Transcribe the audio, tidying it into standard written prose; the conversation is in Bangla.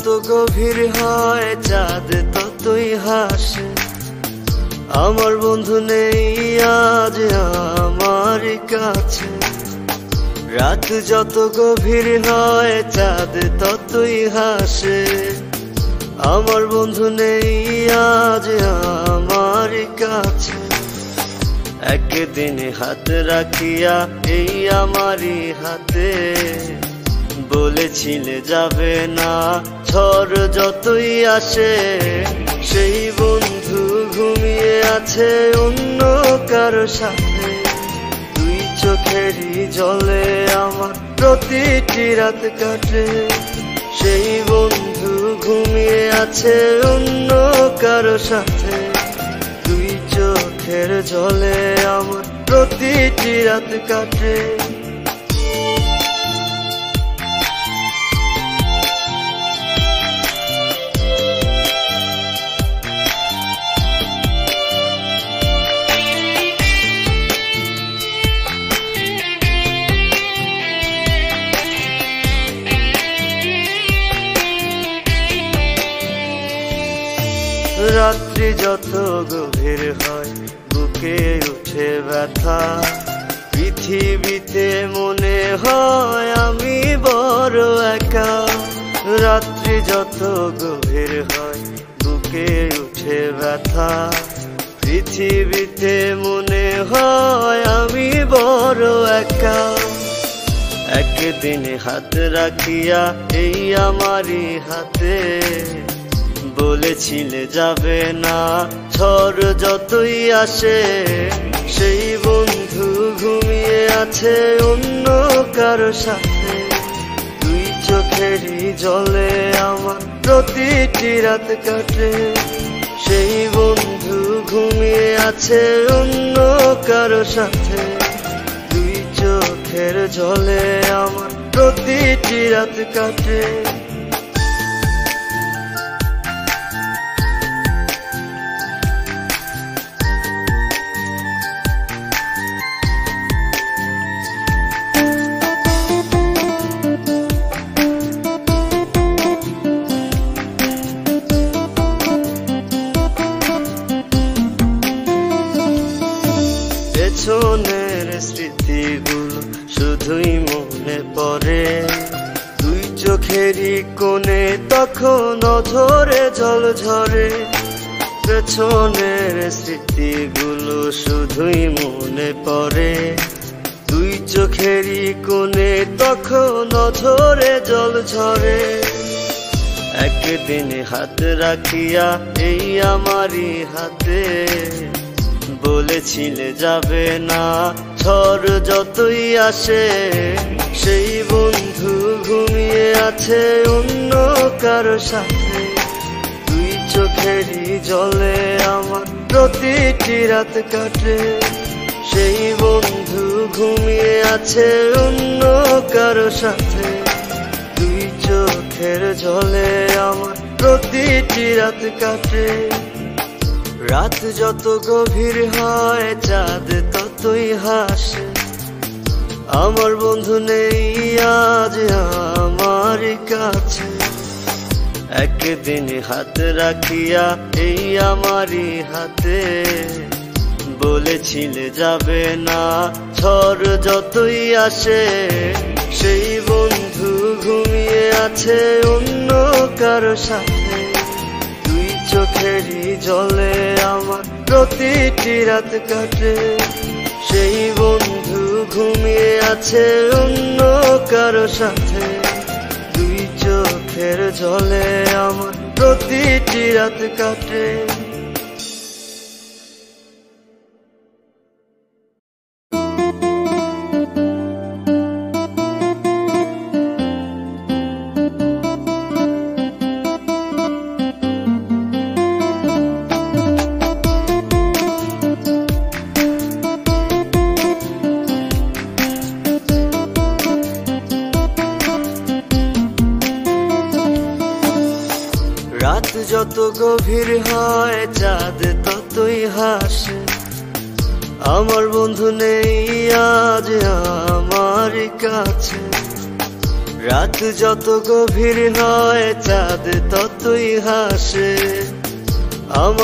যত গভীর হয় চাঁদ ততই হাসে। আমার বন্ধু নেই আজ আমার কাছে। রাত যত গভীর হয় চাঁদ ততই হাসে। আমার বন্ধু নেই আজ আমার কাছে। একদিন হাত রাখিয়া এই আমারই হাতে বলেছিলে যাবে না ঝড় যতই আসে। সেই বন্ধু ঘুমিয়ে আছে অন্য কারো সাথে। দুই চোখেরই জলে আমার প্রতিটি রাত কাটে। সেই বন্ধু ঘুমিয়ে আছে অন্য কারো সাথে। দুই চোখের জলে আমার প্রতিটি রাত কাটে। রাত্রি যত গভীর হয় বুকে উঠে ব্যথা। পৃথিবীতে মনে হয় আমি বড় একা। রাত্রি যত গভীর হয় বুকে উঠে ব্যথা। পৃথিবীতে মনে হয় আমি বড় একা। একদিন হাত রাখিয়া এই আমারই হাতে বলেছিলে যাবে না ঝড় যতই আসে। সেই বন্ধু ঘুমিয়ে আছে অন্য কারো সাথে। দুই চোখেরই জলে আমার প্রতিটি রাত কাটে। সেই বন্ধু ঘুমিয়ে আছে অন্য কারো সাথে। দুই চোখের জলে আমার প্রতিটি রাত কাটে। পেছনের স্মৃতিগুলো শুধুই মনে পড়ে। দুই চোখেরই কোণে তখন অঝরে জল ঝরে। পেছনের স্মৃতিগুলো শুধুই মনে পড়ে। দুই চোখেরই কোণে তখন অঝরে জল ঝরে। একদিন হাত রাখিয়া এই আমারই হাতে বলেছিলে যাবে না ঝড় যতই আসে। সেই বন্ধু ঘুমিয়ে আছে অন্য কারো সাথে। দুই চোখেরই জলে আমার প্রতিটি রাত কাটে। সেই বন্ধু ঘুমিয়ে আছে অন্য কারো সাথে। দুই চোখের জলে আমার প্রতিটি রাত কাটে। রাত যত গভীর হয় চাঁদ ততই হাসে। আমার বন্ধু নেই আজ আমার কাছে। একদিন হাত রাখিয়া এই আমারই হাতে বলেছিলে যাবে না ঝড় যতই আসে। সেই বন্ধু ঘুমিয়ে আছে অন্য কারো সাথে। দুই চোখেরই জলে আমার প্রতিটি রাত কাটে। সেই বন্ধু ঘুমিয়ে আছে অন্য কারো সাথে। দুই চোখের জলে আমার প্রতিটি রাত কাটে। রাত যত গভীর হয় চাঁদ ততই হাসে। আমার বন্ধু নেই আজ আমার কাছে। রাত যত গভীর হয় চাঁদ ততই হাসে। আমার